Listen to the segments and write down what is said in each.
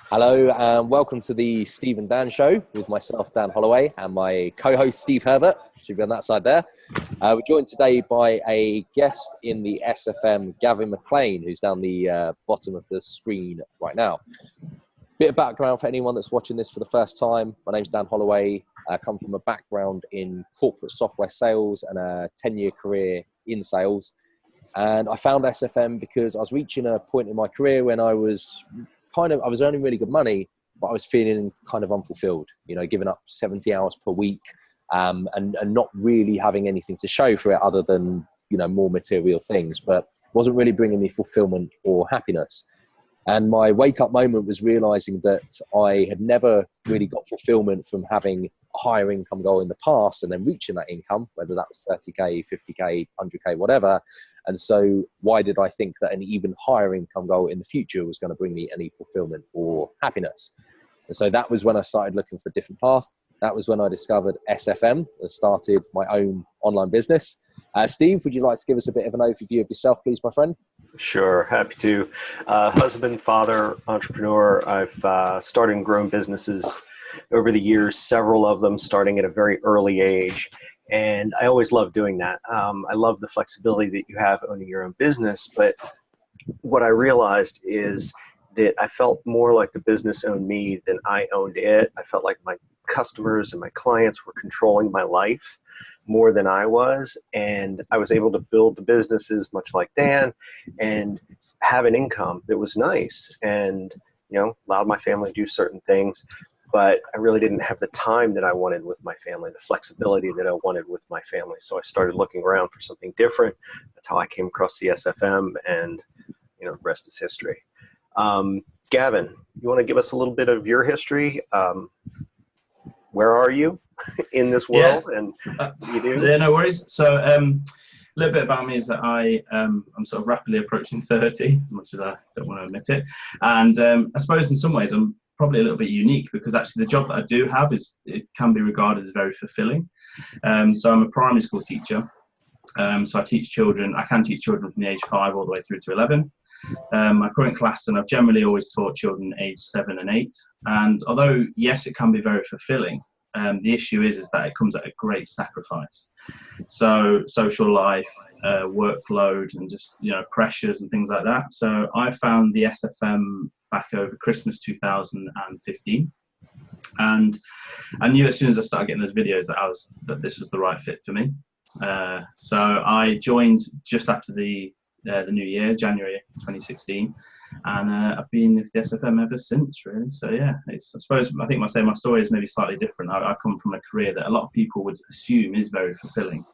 Hello and welcome to the Steve and Dan show with myself, Dan Holloway, and my co-host, Steve Herbert. Should be on that side there. We're joined today by a guest in the SFM, Gavin MacLean, who's down the bottom of the screen right now. Bit of background for anyone that's watching this for the first time. My name's Dan Holloway. I come from a background in corporate software sales and a 10-year career in sales. And I found SFM because I was reaching a point in my career when I was earning really good money, but I was feeling kind of unfulfilled, giving up 70 hours per week and not really having anything to show for it other than, more material things, but wasn't really bringing me fulfillment or happiness. And my wake up moment was realizing that I had never really got fulfillment from having a higher income goal in the past and then reaching that income, whether that was 30K, 50K, 100K, whatever. And so why did I think that an even higher income goal in the future was going to bring me any fulfillment or happiness? And so that was when I started looking for a different path. That was when I discovered SFM and started my own online business. Steve, would you like to give us a bit of an overview of yourself, please, my friend? Sure, happy to. Husband, father, entrepreneur. I've started and grown businesses over the years, several of them starting at a very early age. And I always love doing that. I love the flexibility that you have owning your own business. But what I realized is that I felt more like the business owned me than I owned it. I felt like my customers and my clients were controlling my life more than I was. And I was able to build the businesses much like Dan and have an income that was nice and, allowed my family to do certain things. But I really didn't have the time that I wanted with my family, the flexibility that I wanted with my family. So I started looking around for something different. That's how I came across the SFM, and, the rest is history. Gavin, you want to give us a little bit of your history? Where are you in this world? Yeah. And you do? Yeah, no worries. So a little bit about me is that I'm sort of rapidly approaching 30, as much as I don't want to admit it. And I suppose in some ways I'm probably a little bit unique because actually the job that I do have it can be regarded as very fulfilling. So I'm a primary school teacher. So I teach children. I can teach children from the age 5 all the way through to 11. My current class, and I've generally always taught children aged 7 and 8. And although, yes, it can be very fulfilling, the issue is that it comes at a great sacrifice. So social life, workload, and just, pressures and things like that. So I found the SFM back over Christmas 2015. And I knew as soon as I started getting those videos that this was the right fit for me. So I joined just after the new year, January 2016, and I've been with the SFM ever since, really. So yeah, I think my story is maybe slightly different. I come from a career that a lot of people would assume is very fulfilling,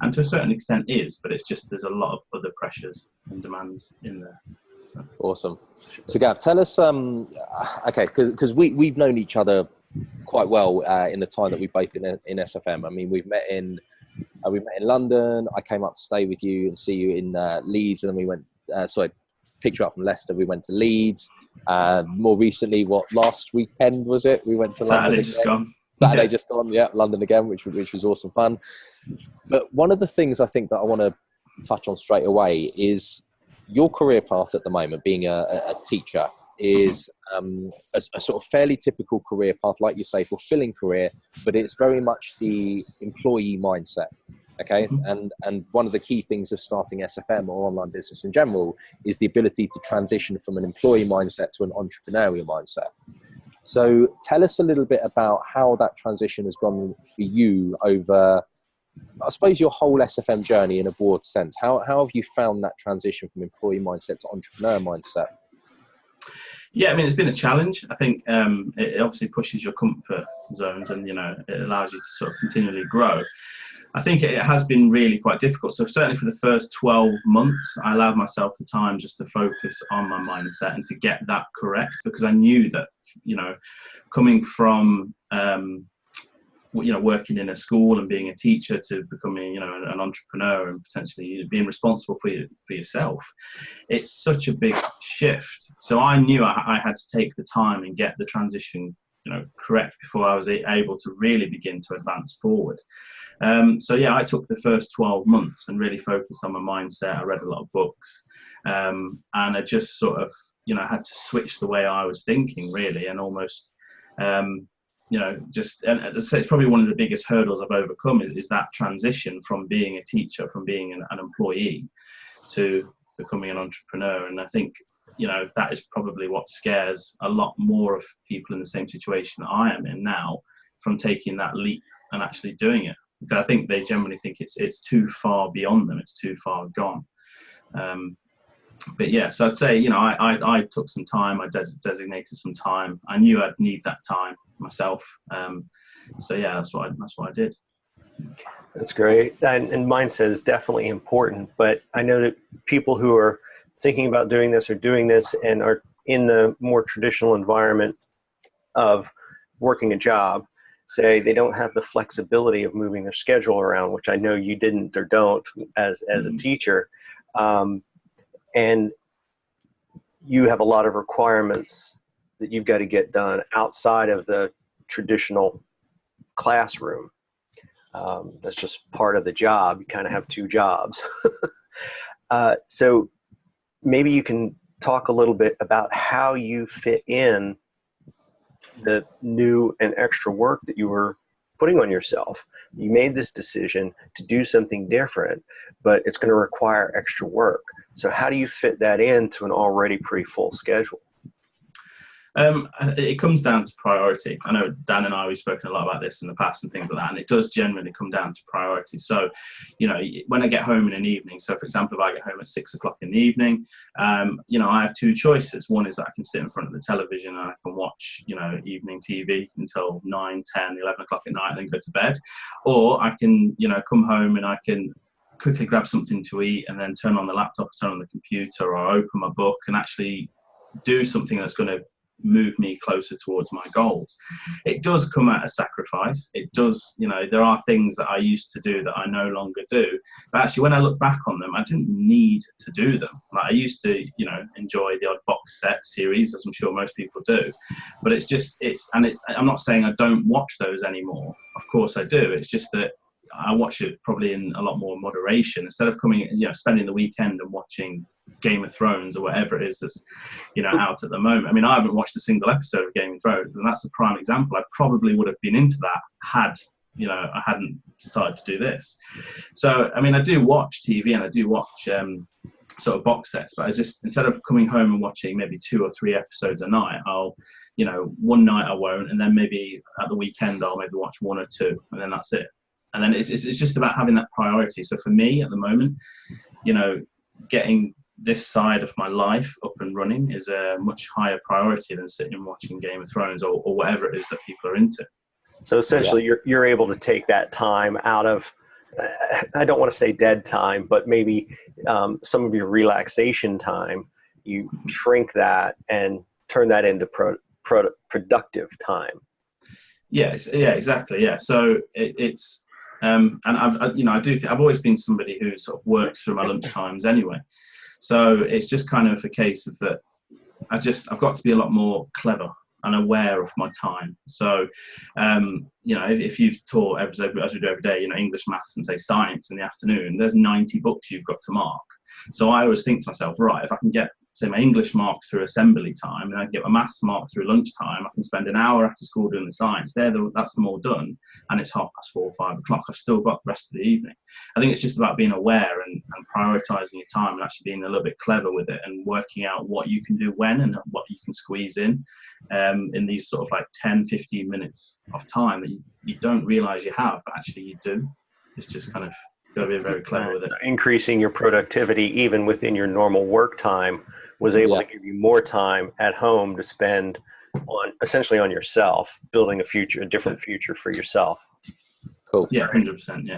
and to a certain extent is, but it's just there's a lot of other pressures and demands in there. So. Awesome. So Gav, tell us, okay, because we've known each other quite well in the time that we've both been in SFM. I mean, we've met in London. I came up to stay with you and see you in Leeds, and then we went. Picked you up from Leicester. We went to Leeds. More recently, last weekend was it? We went to Saturday London. Saturday just gone. Yeah, London again, which was awesome fun. But one of the things I think that I want to touch on straight away is your career path at the moment, being a teacher, is a sort of fairly typical career path, like you say, fulfilling career, but it's very much the employee mindset. Okay. And one of the key things of starting SFM or online business in general is the ability to transition from an employee mindset to an entrepreneurial mindset. So tell us a little bit about how that transition has gone for you over, I suppose, your whole SFM journey in a broad sense. How have you found that transition from employee mindset to entrepreneur mindset? Yeah, I mean, it's been a challenge. I think it obviously pushes your comfort zones and, it allows you to sort of continually grow. I think it has been really quite difficult. So certainly for the first 12 months, I allowed myself the time just to focus on my mindset and to get that correct, because I knew that, coming from, working in a school and being a teacher to becoming, an entrepreneur and potentially being responsible for yourself, it's such a big shift. So I knew I had to take the time and get the transition correct before I was able to really begin to advance forward. So yeah, I took the first 12 months and really focused on my mindset. I read a lot of books, and I just sort of, had to switch the way I was thinking, really, and almost, and it's probably one of the biggest hurdles I've overcome is that transition from being a teacher, from being an employee, to becoming an entrepreneur. And I think, that is probably what scares a lot more of people in the same situation that I am in now, from taking that leap and actually doing it. Because I think they generally think it's too far beyond them, it's too far gone. But yeah, so I'd say, I took some time, I designated some time. I knew I'd need that time myself. So yeah, that's what I did. That's great. And mindset is definitely important, but I know that people who are thinking about doing this and are in the more traditional environment of working a job, say they don't have the flexibility of moving their schedule around, which I know you didn't or don't as a teacher. And you have a lot of requirements that you've got to get done outside of the traditional classroom. That's just part of the job. You kind of have two jobs. So maybe you can talk a little bit about how you fit in the new and extra work that you were putting on yourself. You made this decision to do something different, but it's going to require extra work. So how do you fit that into an already pretty full schedule? It comes down to priority. I know Dan and I, we've spoken a lot about this in the past and things like that, and it does generally come down to priority. So, when I get home in an evening, so for example, if I get home at 6 o'clock in the evening, I have two choices. One is that I can sit in front of the television and I can watch, evening TV until 9, 10, 11 o'clock at night and then go to bed. Or I can, come home and I can quickly grab something to eat and then turn on the laptop, turn on the computer, or open my book and actually do something that's going to move me closer towards my goals. It does come at a sacrifice. It does, there are things that I used to do that I no longer do. But actually, when I look back on them, I didn't need to do them. Like I used to, enjoy the odd box set series, as I'm sure most people do. But I'm not saying I don't watch those anymore. Of course I do. It's just that I watch it probably in a lot more moderation instead of spending the weekend and watching Game of Thrones or whatever it is that's out at the moment. I mean, I haven't watched a single episode of Game of Thrones, and that's a prime example. I probably would have been into that had I hadn't started to do this. So I mean, I do watch TV and I do watch sort of box sets, but I just, instead of coming home and watching maybe 2 or 3 episodes a night, I'll one night I won't, and then maybe at the weekend I'll maybe watch 1 or 2, and then that's it. And then it's just about having that priority. So for me at the moment, getting this side of my life up and running is a much higher priority than sitting and watching Game of Thrones or whatever it is that people are into. So essentially, you're able to take that time out of, I don't want to say dead time, but maybe some of your relaxation time. You shrink that and turn that into productive time. Yes, yeah, exactly. Yeah. So it's and I've always been somebody who sort of works through my lunch times anyway. So it's just kind of a case of that. I've got to be a lot more clever and aware of my time. So, if you've taught, as we do every day, English, maths, and say science in the afternoon, there's 90 books you've got to mark. So I always think to myself, right, if I can get, say, my English marked through assembly time, and I can get my maths marked through lunchtime, I can spend an hour after school doing the science. That's them all done, and it's 4:30, 5 o'clock. I've still got the rest of the evening. I think it's just about being aware and prioritising your time and actually being a little bit clever with it and working out what you can do when and what you can squeeze in these sort of like 10, 15 minutes of time that you don't realise you have, but actually you do. It's just kind of got to be very clever with it. Increasing your productivity even within your normal work time was able to give you more time at home to spend essentially on yourself, building a different future for yourself. Cool. Yeah, 100%.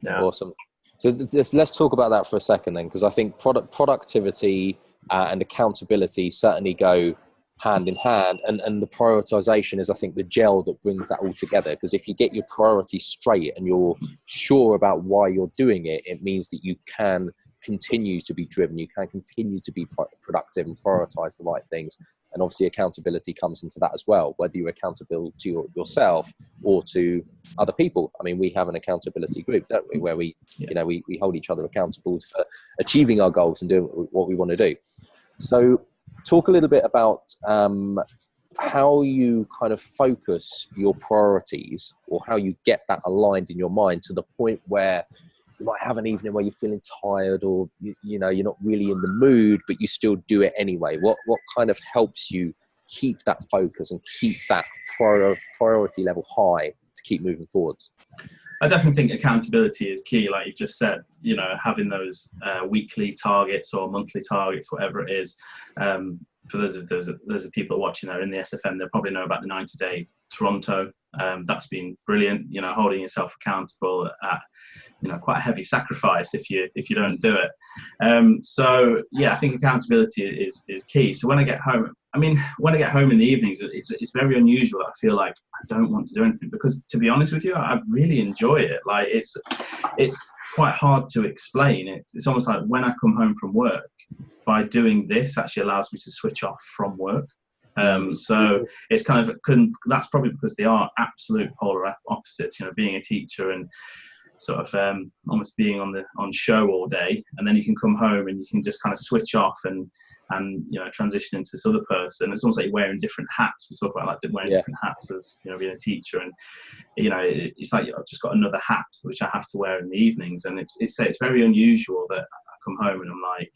Yeah. Awesome. So let's talk about that for a second then, because I think productivity and accountability certainly go hand in hand, and the prioritization is, I think, the gel that brings that all together. Because if you get your priorities straight and you're sure about why you're doing it, it means that you can continue to be driven, you can continue to be productive and prioritize the right things, And obviously accountability comes into that as well, whether you're accountable to yourself or to other people. I mean, we have an accountability group, don't we, where we hold each other accountable for achieving our goals and doing what we want to do. So talk a little bit about how you kind of focus your priorities, or how you get that aligned in your mind to the point where you might have an evening where you're feeling tired, or you know, you're not really in the mood, but you still do it anyway. What kind of helps you keep that focus and keep that priority level high to keep moving forwards? I definitely think accountability is key, like you just said. You know, having those weekly targets or monthly targets, whatever it is. For those of people watching that are in the SFM, they'll probably know about the 90-day Toronto. That's been brilliant. You know, holding yourself accountable at, you know, quite a heavy sacrifice if you don't do it. So yeah, I think accountability is key. So when I get home, in the evenings, it's very unusual that I feel like I don't want to do anything, because to be honest with you, I really enjoy it. Like it's quite hard to explain. It's almost like when I come home from work, by doing this actually allows me to switch off from work. So it's kind of, that's probably because they are absolute polar opposites, you know, being a teacher and sort of almost being on show all day, and then you can come home and you can just kind of switch off and you know, transition into this other person. It's almost like you're wearing different hats. We talk about like wearing different hats as, you know, being a teacher, and you know, it's like I've just got another hat which I have to wear in the evenings, and it's very unusual that I come home and I'm like,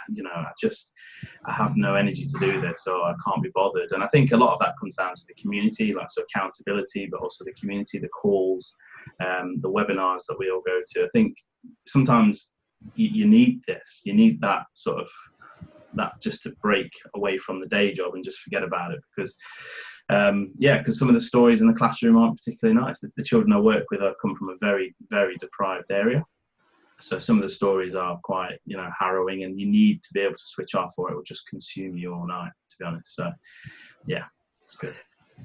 you know, I have no energy to do this, or I can't be bothered. And I think a lot of that comes down to the community, like so accountability, but also the community, the calls, the webinars that we all go to. I think sometimes you need this, you need that sort of, that just to break away from the day job and just forget about it, because because some of the stories in the classroom aren't particularly nice. The children I work with come from a very, very deprived area. So some of the stories are quite, you know, harrowing, and you need to be able to switch off or it will just consume you all night, to be honest. So yeah, it's good.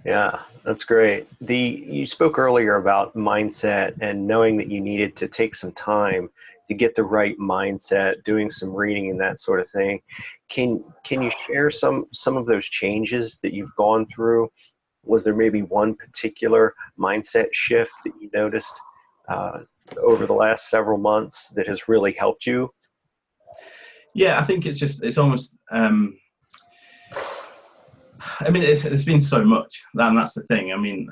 Yeah, that's great. You spoke earlier about mindset and knowing that you needed to take some time to get the right mindset, doing some reading and that sort of thing. Can you share some of those changes that you've gone through? Was there maybe one particular mindset shift that you noticed over the last several months that has really helped you? Yeah, I think it's almost, it's been so much, and that's the thing. I mean,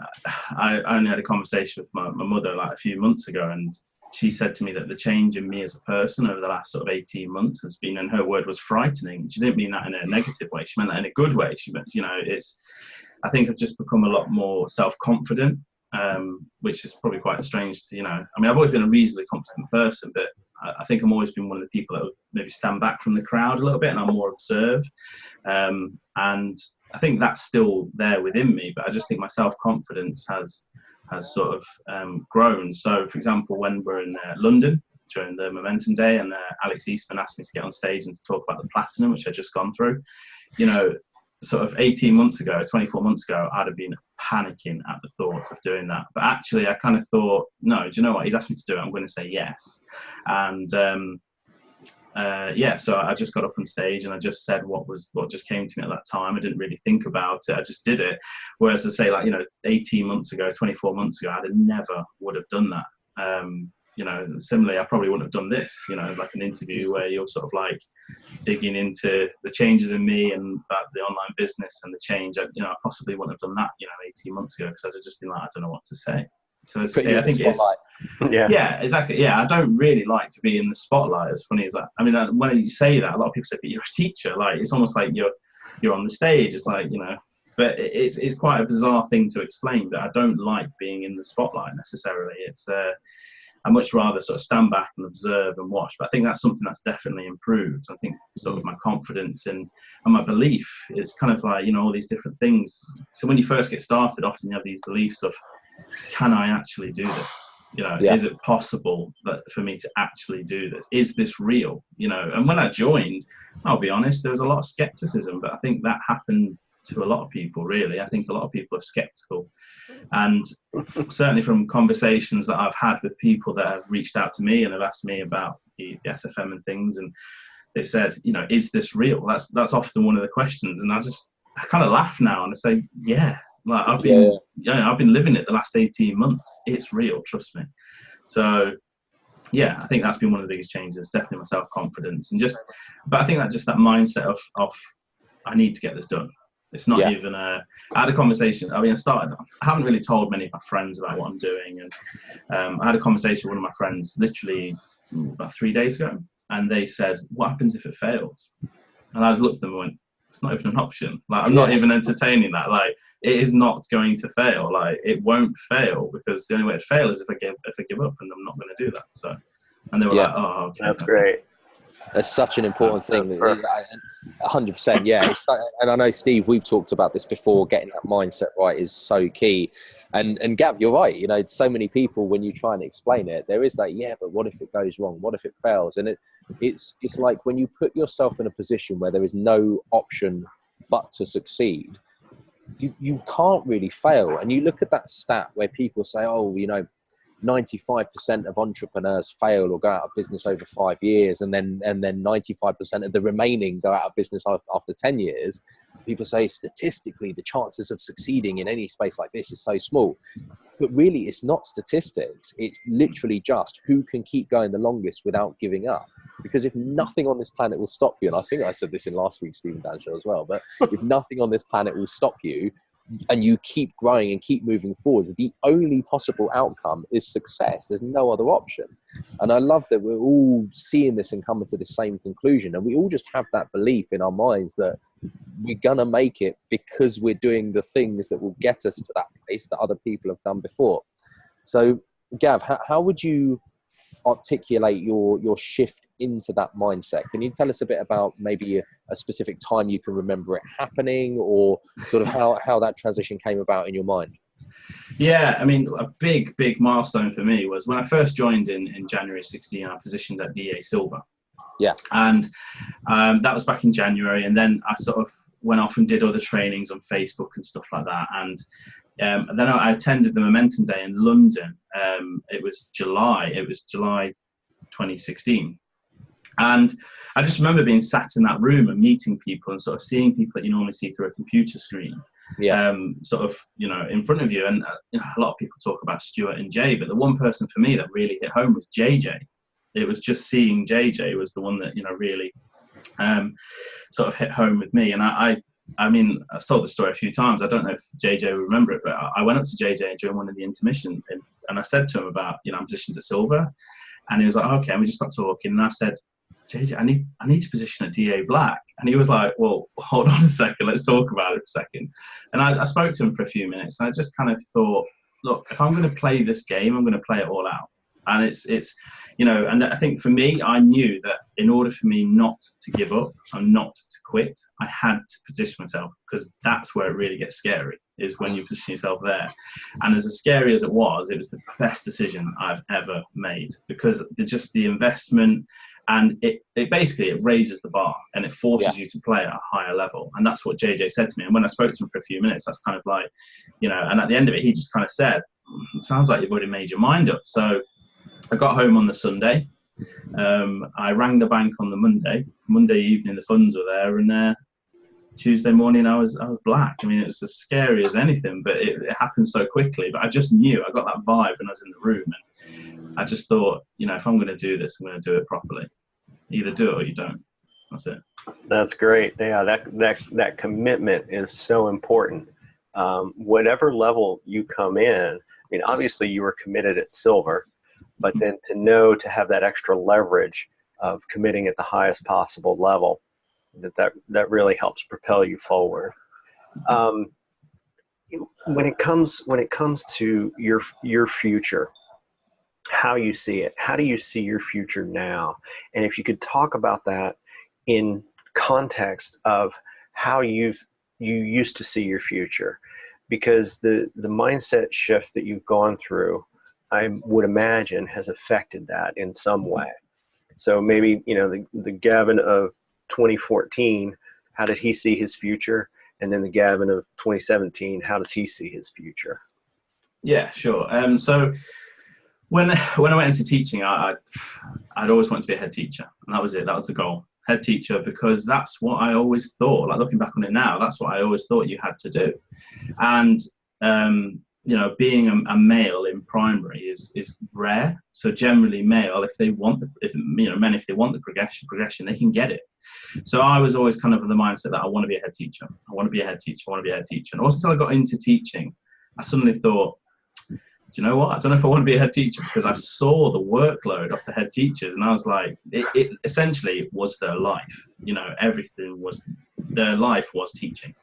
I only had a conversation with my mother like a few months ago, and she said to me that the change in me as a person over the last sort of 18 months has been, and her word was frightening. She didn't mean that in a negative way. She meant that in a good way. She meant, you know, I think I've just become a lot more self-confident, which is probably quite strange to, you know, I mean, I've always been a reasonably confident person, but I think I've always been one of the people that would maybe stand back from the crowd a little bit, and I'm more observed. And I think that's still there within me, but I just think my self-confidence has sort of grown. So, for example, when we're in London during the Momentum Day, and Alex Eastman asked me to get on stage and to talk about the Platinum, which I'd just gone through, you know, sort of 18 months ago, 24 months ago, I'd have been panicking at the thought of doing that. But actually, I kind of thought, no, do you know what? He's asked me to do it. I'm going to say yes. And so I just got up on stage and I just said what just came to me at that time. I didn't really think about it. I just did it. Whereas to say, like, you know, 18 months ago, 24 months ago, I never would have done that. You know, similarly, I probably wouldn't have done this, you know, like an interview where you're sort of like digging into the changes in me and about the online business and the change. I possibly wouldn't have done that, you know, 18 months ago, because I'd have just been like, I don't know what to say. So I think it's, yeah, exactly. Yeah, I don't really like to be in the spotlight, as funny as that. I mean, when you say that, a lot of people say, but you're a teacher. Like, it's almost like you're on the stage. It's like, you know, but it's quite a bizarre thing to explain, that I don't like being in the spotlight necessarily. It's I much rather sort of stand back and observe and watch. But I think that's something that's definitely improved. I think sort of my confidence and my belief is kind of like, you know, all these different things. So when you first get started, often you have these beliefs of, can I actually do this? You know, is it possible for me to actually do this? Is this real? You know, and when I joined, I'll be honest, there was a lot of skepticism, but I think that happened to a lot of people, really. I think a lot of people are skeptical. And certainly from conversations that I've had with people that have reached out to me and have asked me about the SFM and things, and they've said, you know, is this real? That's often one of the questions. And I just I kind of laugh now and I say, yeah, like I've been living it the last 18 months. It's real, trust me. So yeah, I think that's been one of the biggest changes, definitely my self-confidence, but I think that just that mindset of I need to get this done. It's not even I had a conversation. I mean, I haven't really told many of my friends about what I'm doing. And I had a conversation with one of my friends literally about 3 days ago. And they said, what happens if it fails? And I just looked at them and went, it's not even an option. Like, I'm not even entertaining that. Like, it is not going to fail. Like, it won't fail, because the only way to fail is if I give up, and I'm not going to do that. So, and they were like, oh, okay. That's great. That's such an important thing. 100%. Yeah. And I know, Steve, we've talked about this before. Getting that mindset right is so key. And Gav, you're right. You know, so many people, when you try and explain it, there is that, but what if it goes wrong? What if it fails? And it's like when you put yourself in a position where there is no option but to succeed, you can't really fail. And you look at that stat where people say, 95% of entrepreneurs fail or go out of business over 5 years, and then 95% of the remaining go out of business after 10 years. People say statistically the chances of succeeding in any space like this is so small. But really, it's not statistics. It's literally just who can keep going the longest without giving up. Because if nothing on this planet will stop you, and I think I said this in last week's Stephen Dan show as well, but if nothing on this planet will stop you, and you keep growing and keep moving forward, the only possible outcome is success. There's no other option. And I love that we're all seeing this and coming to the same conclusion. And we all just have that belief in our minds that we're going to make it because we're doing the things that will get us to that place that other people have done before. So, Gav, how would you articulate your shift into that mindset? Can you tell us a bit about maybe a specific time you can remember it happening, or sort of how that transition came about in your mind? Yeah, I mean, a big milestone for me was when I first joined in January 16. I positioned at DA Silver. Yeah. And that was back in January, and then I sort of went off and did other trainings on Facebook and stuff like that. And then I attended the Momentum Day in London. It was July 2016. And I just remember being sat in that room and meeting people and sort of seeing people that you normally see through a computer screen, sort of, in front of you. And a lot of people talk about Stuart and Jay, but the one person for me that really hit home was JJ. It was just seeing JJ was the one that, really sort of hit home with me. And I mean, I've told the story a few times. I don't know if JJ will remember it, but I went up to JJ during one of the intermission and I said to him about, I'm positioned to silver. And he was like, okay. And we just got talking. And I said, JJ, I need to position at DA Black. And he was like, well, hold on a second. Let's talk about it for a second. And I spoke to him for a few minutes. And I just kind of thought, look, if I'm going to play this game, I'm going to play it all out. And it's and I think for me, I knew that in order for me not to give up and not to quit, I had to position myself, because that's where it really gets scary, is when you position yourself there. And as scary as it was the best decision I've ever made, because just the investment, and it basically raises the bar and it forces you to play at a higher level. And that's what JJ said to me. And when I spoke to him for a few minutes, that's kind of like, and at the end of it, he just kind of said, it sounds like you've already made your mind up. So I got home on the Sunday. I rang the bank on the Monday evening, the funds were there, and Tuesday morning I was black. I mean, it was as scary as anything, but it happened so quickly. But I just knew, I got that vibe when I was in the room, and I just thought, if I'm going to do this, I'm going to do it properly. Either do it or you don't. That's it. That's great. Yeah, that commitment is so important. Whatever level you come in, I mean, obviously you were committed at silver, but then to have that extra leverage of committing at the highest possible level, that really helps propel you forward. When it comes to your future, how you see it, how do you see your future now? And if you could talk about that in context of how you used to see your future, because the mindset shift that you've gone through, I would imagine, has affected that in some way. So maybe, the Gavin of 2014, how did he see his future? And then the Gavin of 2017, how does he see his future? Yeah, sure. So when I went into teaching, I'd always wanted to be a head teacher, and that was it. That was the goal. head teacher, because that's what I always thought, like looking back on it now, that's what I always thought you had to do. And you know, being a male in primary is rare. So generally male, if they want men, if they want the progression, they can get it. So I was always kind of in the mindset that I want to be a head teacher. I want to be a head teacher. I want to be a head teacher. And also until I got into teaching, I suddenly thought, do you know what? I don't know if I want to be a head teacher, because I saw the workload of the head teachers, and I was like, it essentially was their life. You know, everything was, their life was teaching.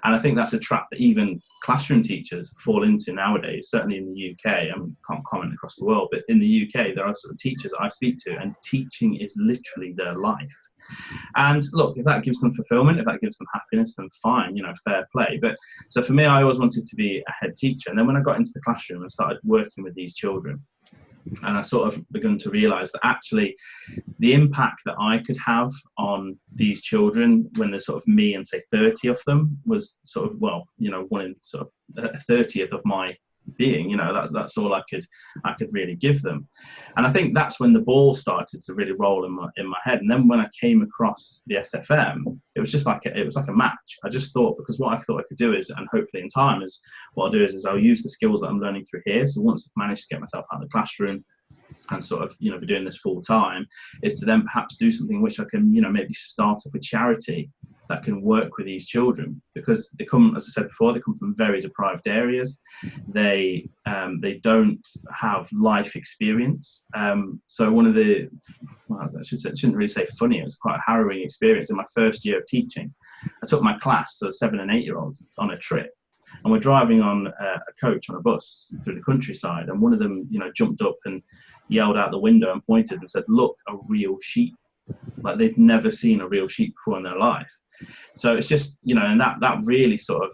And I think that's a trap that even classroom teachers fall into nowadays, certainly in the UK. I mean, can't comment across the world, but in the UK, there are sort of teachers I speak to, and teaching is literally their life. And look, if that gives them fulfillment, if that gives them happiness, then fine, you know, fair play. But so for me, I always wanted to be a head teacher. And then when I got into the classroom and started working with these children, and I sort of begun to realize that actually the impact that I could have on these children when there's sort of me and say 30 of them was sort of, well, you know, one in sort of a 30th of my being, you know, that's all I could really give them. And I think that's when the ball started to really roll in my head. And then when I came across the SFM, it was just like a match. I just thought, because what I thought I could do is, and hopefully in time, is what I'll do is I'll use the skills that I'm learning through here. So once I've managed to get myself out of the classroom and sort of, you know, be doing this full time, is to then perhaps do something which I can, you know, maybe start up a charity that can work with these children, because they come, as I said before, they come from very deprived areas. They don't have life experience. So one of the, well, I shouldn't really say funny, it was quite a harrowing experience. In my first year of teaching, I took my class, so 7 and 8 year olds, on a trip. And we're driving on a coach on a bus through the countryside, and one of them, you know, jumped up and yelled out the window and pointed and said, "Look, a real sheep." Like they'd never seen a real sheep before in their life. So it's just, you know, and that really sort of,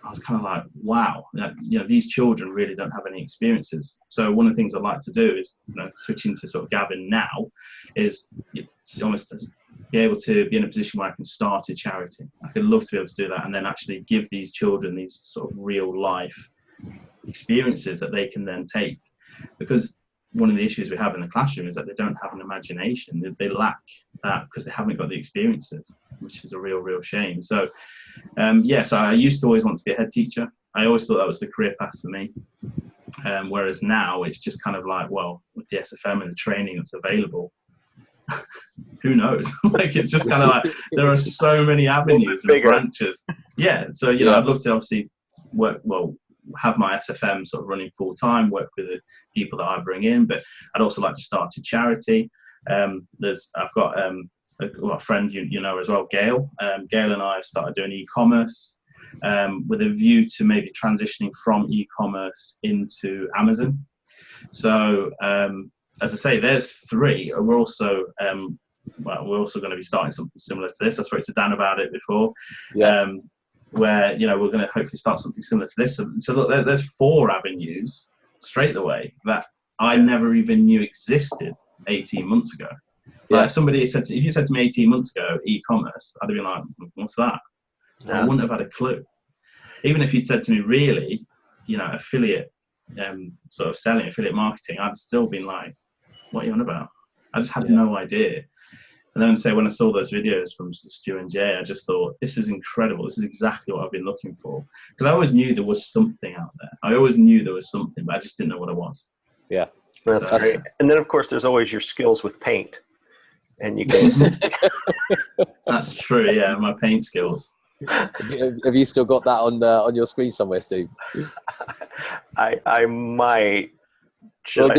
I was kind of like, wow, you know, these children really don't have any experiences. So one of the things I'd like to do is, you know, switching to sort of Gavin now, is almost be able to be in a position where I can start a charity. I could love to be able to do that, and then actually give these children these sort of real life experiences that they can then take. Because one of the issues we have in the classroom is that they don't have an imagination. They lack that because they haven't got the experiences, which is a real shame. So, so I used to always want to be a head teacher. I always thought that was the career path for me. Whereas now it's just kind of like, well, with the SFM and the training that's available, who knows? Like, it's just kind of like, there are so many avenues and branches. Yeah. So, you know, I'd love to obviously have my SFM sort of running full time, work with the people that I bring in, but I'd also like to start a charity. I've got a friend you know as well, Gail. Gail and I have started doing e-commerce with a view to maybe transitioning from e-commerce into Amazon. So as I say, there's 3. We're also going to be starting something similar to this. I spoke to Dan about it before. Yeah. Where, you know, we're going to hopefully start something similar to this. So look, there's 4 avenues straight away that I never even knew existed 18 months ago. Yeah. Like if you said to me 18 months ago, e-commerce, I'd have been like, what's that? Yeah. I wouldn't have had a clue. Even if you'd said to me, really, you know, affiliate, sort of selling, affiliate marketing, I'd still been like, what are you on about? I just had no idea. And then when I saw those videos from Stu and Jay, I just thought, this is incredible. This is exactly what I've been looking for. Because I always knew there was something out there. I always knew there was something, but I just didn't know what it was. Yeah. That's great. And then, of course, there's always your skills with paint. And you can... That's true, yeah, my paint skills. Have you still got that on your screen somewhere, Steve? I might... We'll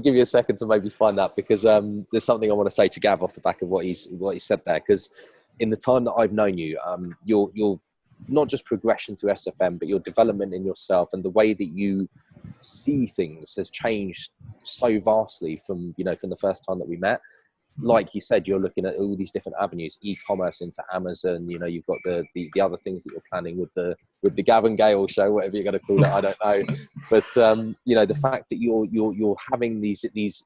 give you a second to maybe find that, because there's something I want to say to Gav off the back of what he said there. Because in the time that I've known you, your not just progression through SFM, but your development in yourself and the way that you see things has changed so vastly from the first time that we met. Like you said, you're looking at all these different avenues, e-commerce into Amazon. You know, you've got the other things that you're planning with the Gavin Gale show, whatever you're going to call it, I don't know. But you know, the fact that you're having these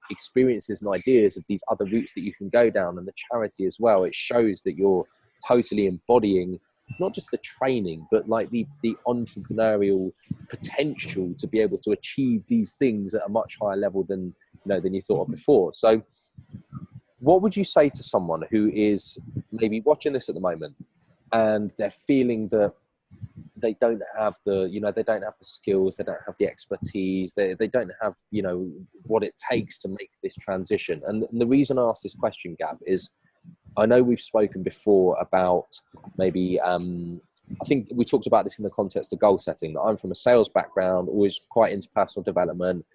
experiences and ideas of these other routes that you can go down, and the charity as well, it shows that you're totally embodying not just the training, but like the entrepreneurial potential to be able to achieve these things at a much higher level than you thought of before. So what would you say to someone who is maybe watching this at the moment and they're feeling that they don't have the, they don't have the skills, they don't have the expertise, they don't have, what it takes to make this transition? And the reason I asked this question, Gav, is I know we've spoken before about maybe, I think we talked about this in the context of goal setting, that I'm from a sales background, always quite into personal development.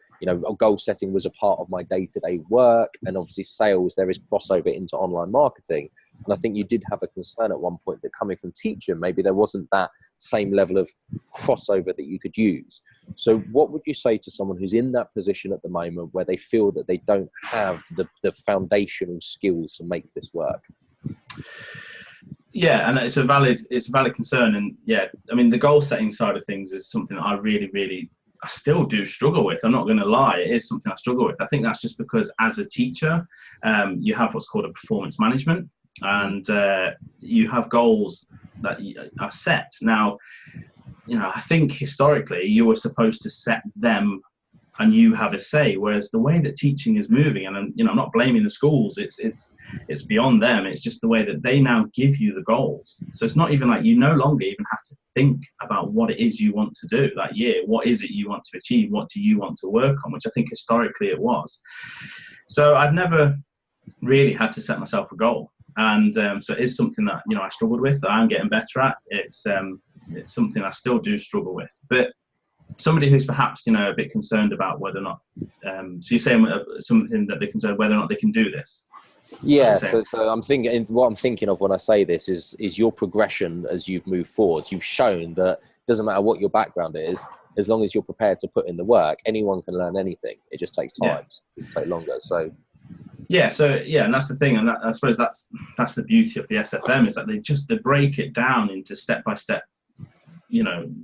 Goal setting was a part of my day-to-day work, and obviously sales, there is crossover into online marketing. And I think you did have a concern at one point that coming from teaching, maybe there wasn't that same level of crossover that you could use. So what would you say to someone who's in that position at the moment where they feel that they don't have the foundational skills to make this work? Yeah, and it's a valid concern. And yeah, I mean, the goal setting side of things is something that I I still do struggle with. I'm not going to lie, it is something I struggle with. I think that's just because as a teacher, you have what's called a performance management, and you have goals that are set. Now, I think historically you were supposed to set them and you have a say, whereas the way that teaching is moving, and I'm not blaming the schools, it's beyond them, it's just the way that they now give you the goals. So it's not even like you no longer even have to think about what it is you want to do that year. What is it you want to achieve? What do you want to work on? Which I think historically it was. So I've never really had to set myself a goal, and so it is something that I struggled with, that I'm getting better at. It's something I still do struggle with, but somebody who's perhaps a bit concerned about whether or not so you're saying something that they're concerned whether or not they can do this. Yeah, so I'm thinking, what I'm thinking of when I say this is your progression as you've moved forward. You've shown that it doesn't matter what your background is, as long as you're prepared to put in the work, anyone can learn anything. It just takes time. Yeah. It takes longer. So and that's the thing, and I suppose that's the beauty of the SFM, is that they break it down into step by step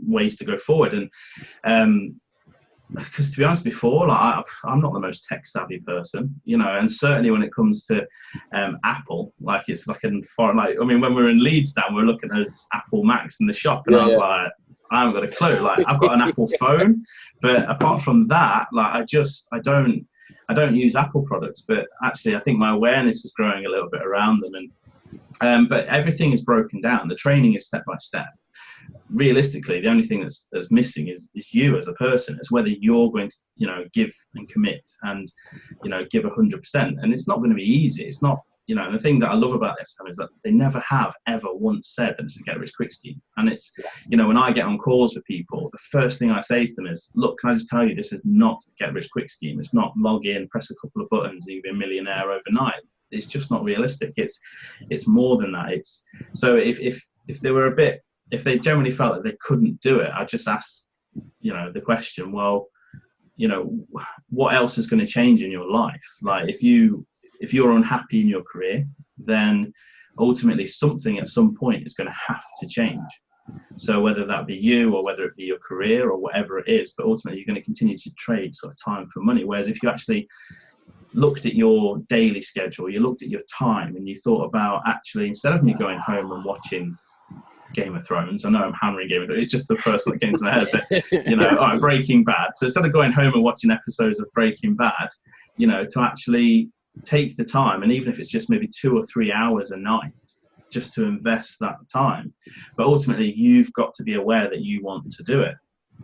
ways to go forward. And because to be honest, before, I'm not the most tech savvy person, and certainly when it comes to Apple, it's like in foreign, when we were in Leeds we were looking at those Apple Macs in the shop, and I was like, I haven't got a clue. I've got an Apple phone, but apart from that, I don't use Apple products. But actually, I think my awareness is growing a little bit around them, and but everything is broken down. The training is step by step. Realistically, the only thing that's missing is you as a person. It's whether you're going to give and commit and give 100%, and it's not going to be easy. It's not, and the thing that I love about this is that they never have ever once said that it's a get rich quick scheme. And it's when I get on calls with people, the first thing I say to them is, look, can I just tell you, this is not a get rich quick scheme. It's not log in, press a couple of buttons and you'll be a millionaire overnight. It's just not realistic. It's more than that. It's so if they were if they generally felt that they couldn't do it, I just ask, the question, well, what else is going to change in your life? If you're unhappy in your career, then ultimately something at some point is going to have to change. So whether that be you or whether it be your career or whatever it is, but ultimately you're going to continue to trade sort of time for money. Whereas if you actually looked at your daily schedule, you looked at your time, and you thought about, actually, instead of me going home and watching Game of Thrones, I know I'm hammering Game of Thrones, it's just the first one that came to my head, but all right, Breaking Bad. So instead of going home and watching episodes of Breaking Bad, to actually take the time, and even if it's just maybe 2 or 3 hours a night, just to invest that time. But ultimately, you've got to be aware that you want to do it.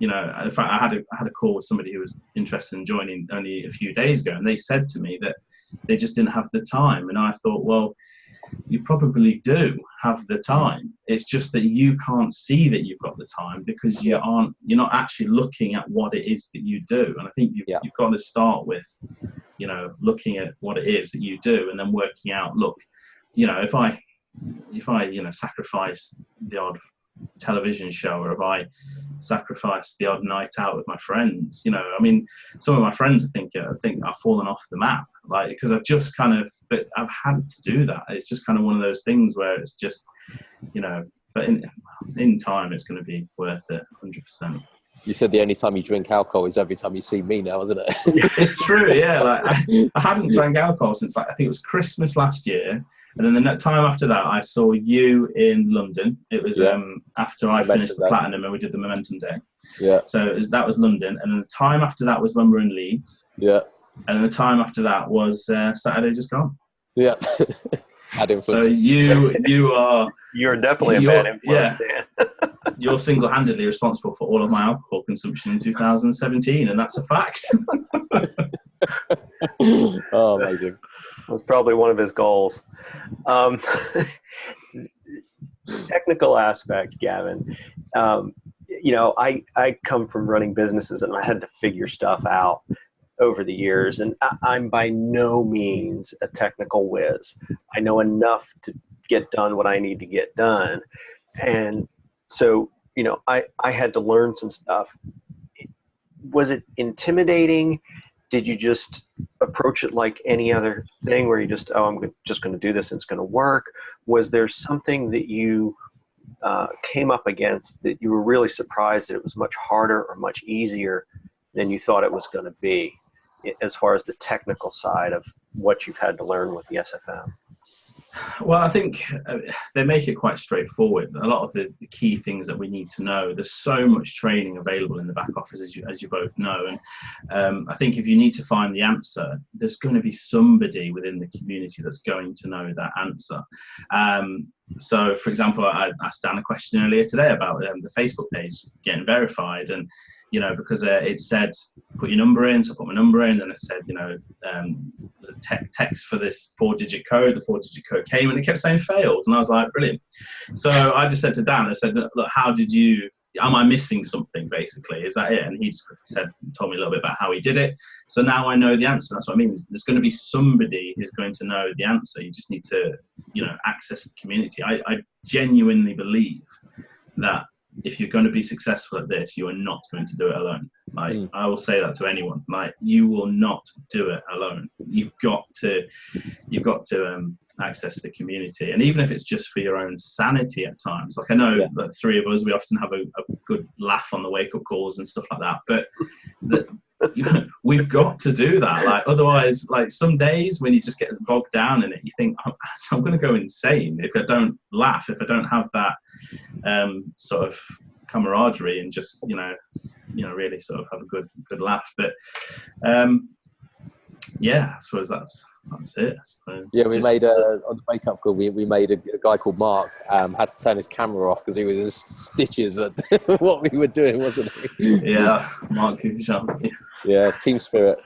In fact, I had a call with somebody who was interested in joining only a few days ago, and they said to me that they just didn't have the time. And I thought, well, you probably do have the time. It's just that you can't see that you've got the time because you're not actually looking at what it is that you do. And I think you've got to start with, looking at what it is that you do, and then working out, look, if I sacrifice the odd television show, or if I sacrifice the odd night out with my friends, some of my friends I think I've fallen off the map, because I've just but I've had to do that. It's just kind of one of those things where it's just, but in time it's going to be worth it 100%. You said the only time you drink alcohol is every time you see me now, isn't it? It's true, yeah. I hadn't drank alcohol since I think it was Christmas last year. And then the time after that, I saw you in London. It was after I finished the Platinum and we did the Momentum Day. Yeah. So that was London. And then the time after that was when we were in Leeds. Yeah. And then the time after that was Saturday just gone. Yeah. Bad influence. So You're definitely a bad influence, yeah, Dan. you're single-handedly responsible for all of my alcohol consumption in 2017, and that's a fact. Oh, amazing. That was probably one of his goals. Technical aspect, Gavin. I come from running businesses, and I had to figure stuff out over the years, and I'm by no means a technical whiz. I know enough to get done what I need to get done. And so, I had to learn some stuff. Was it intimidating? Did you just approach it like any other thing where you just, I'm just going to do this and it's going to work? Was there something that you came up against that you were really surprised that it was much harder or much easier than you thought it was going to be, as far as the technical side of what you've had to learn with the SFM? Well, I think they make it quite straightforward. A lot of the key things that we need to know, there's so much training available in the back office, as you both know. And I think if you need to find the answer, there's going to be somebody within the community that's going to know that answer. So, for example, I asked Dan a question earlier today about the Facebook page getting verified, and because it said put your number in, so I put my number in, and it said there's a text for this 4-digit code. The 4-digit code came, and it kept saying failed, and I was like, brilliant. So I just said to Dan, I said, look, am I missing something, basically? Is that it? And he just told me a little bit about how he did it. So now I know the answer. That's what I mean. There's going to be somebody who's going to know the answer. You just need to, access the community. I genuinely believe that if you're going to be successful at this, you are not going to do it alone. I will say that to anyone. You will not do it alone. You've got to access the community, and even if it's just for your own sanity at times. I know that three of us, we often have a good laugh on the wake-up calls and stuff like that, but we've got to do that. Otherwise, some days when you just get bogged down in it, you think, I'm going to go insane if I don't laugh, if I don't have that sort of camaraderie and just really sort of have a good laugh. But I suppose that's it. Yeah, we made on the wake-up call, we made a guy called Mark had to turn his camera off because he was in stitches at what we were doing, wasn't he? Yeah, Mark. Yeah, team spirit.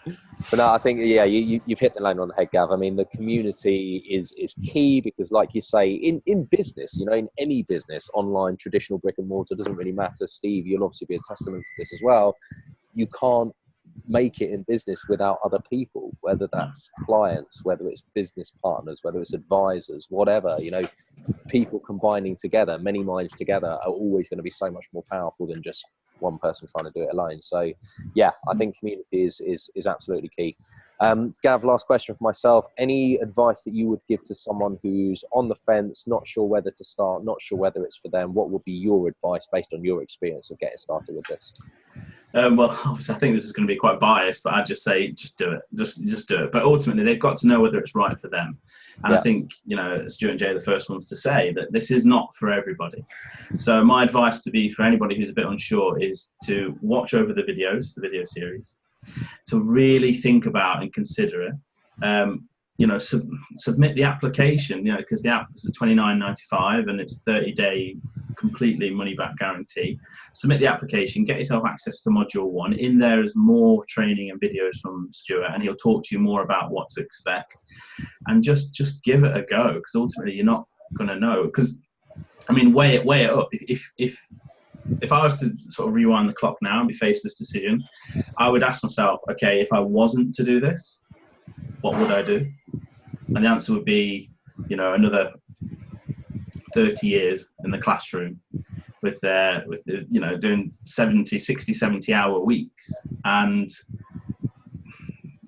But no, I think, you've hit the nail on the head, Gav. I mean, the community is key because, like you say, in business, in any business, online, traditional, brick and mortar, doesn't really matter. Steve, you'll obviously be a testament to this as well. You can't make it in business without other people, whether that's clients, whether it's business partners, whether it's advisors, whatever. People combining together, many minds together, are always going to be so much more powerful than just one person trying to do it alone. So I think community is absolutely key. Gav, last question for myself. Any advice that you would give to someone who's on the fence, not sure whether to start, not sure whether it's for them? What would be your advice based on your experience of getting started with this? Well, obviously, I think this is going to be quite biased, but I'd just say just do it. Just do it. But ultimately, they've got to know whether it's right for them. And I think, Stuart and Jay are the first ones to say that this is not for everybody. So my advice for anybody who's a bit unsure is to watch over the video series, to really think about and consider it. Submit the application, because the app is $29.95 and it's 30-day completely money-back guarantee. Submit the application, get yourself access to module 1. In there is more training and videos from Stuart, and he'll talk to you more about what to expect. And just give it a go, because ultimately you're not going to know. Because, weigh it up. If I was to sort of rewind the clock now and be faced with this decision, I would ask myself, okay, if I wasn't to do this, what would I do? And the answer would be, another 30 years in the classroom with doing 60, 70-hour weeks, and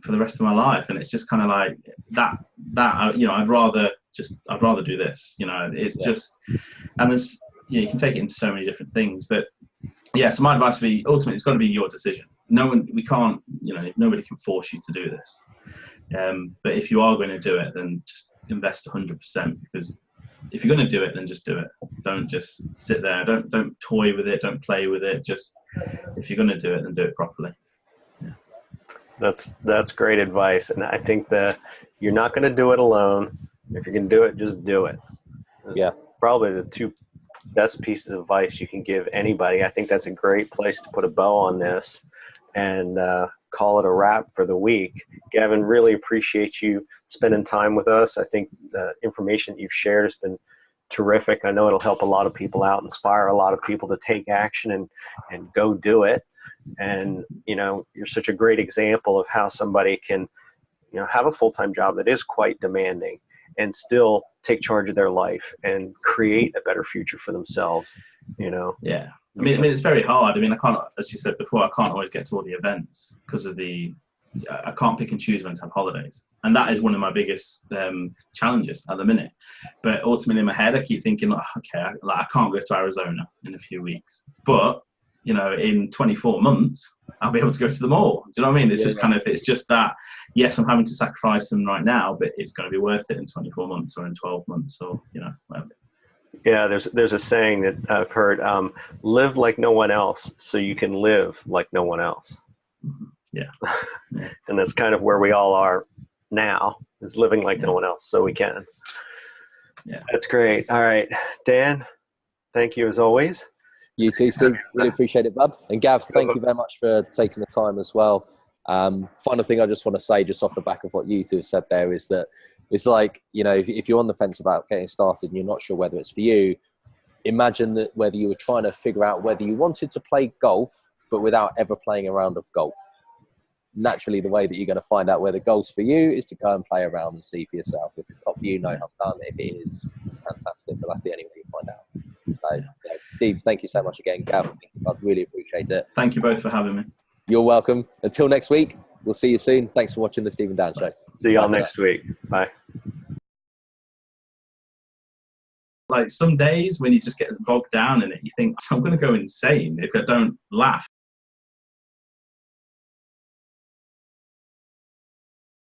for the rest of my life. And it's just kind of like that, I'd rather do this, it's just, and there's, you can take it into so many different things. But so my advice would be, ultimately, it's got to be your decision. Nobody can force you to do this. But if you are going to do it, then just invest 100%, because if you're going to do it, then just do it. Don't just sit there. Don't toy with it. Don't play with it. Just, if you're going to do it, then do it properly. That's great advice. And I think the you're not going to do it alone. If you're going to do it, just do it. Yeah. Probably the two best pieces of advice you can give anybody. I think that's a great place to put a bow on this and call it a wrap for the week. Gavin, really appreciate you spending time with us. I think the information that you've shared has been terrific. I know it'll help a lot of people out, inspire a lot of people to take action and go do it. And, you know, you're such a great example of how somebody can, you know, have a full-time job that is quite demanding and still take charge of their life and create a better future for themselves, you know? Yeah. I mean, it's very hard. I mean, I can't, as you said before, I can't always get to all the events because of I can't pick and choose when to have holidays. And that is one of my biggest challenges at the minute. But ultimately in my head, I keep thinking, like, okay, I can't go to Arizona in a few weeks. But, you know, in 24 months, I'll be able to go to them all. Do you know what I mean? It's just kind of, it's just that, yes, I'm having to sacrifice them right now, but it's going to be worth it in 24 months or in 12 months or, you know, whatever. Yeah, there's a saying that I've heard, live like no one else so you can live like no one else. Mm-hmm. Yeah. And that's kind of where we all are now, is living like no one else so we can. Yeah. That's great. All right, Dan, thank you as always. You too, Steve. Really appreciate it, bud. And Gav, thank you very much for taking the time as well. Final thing I just want to say, just off the back of what you two have said there, is that it's like, you know, if you're on the fence about getting started and you're not sure whether it's for you, imagine that whether you were trying to figure out whether you wanted to play golf, but without ever playing a round of golf. Naturally, the way that you're going to find out whether golf's for you is to go and play around and see for yourself. If it's not for you, no harm done. If it is, fantastic. But that's the only way you find out. So, yeah, Steve, thank you so much again. Gav, I really appreciate it. Thank you both for having me. You're welcome. Until next week, we'll see you soon. Thanks for watching the Steve and Dan Show. See y'all next week. Bye. Like some days when you just get bogged down in it, you think, I'm going to go insane if I don't laugh.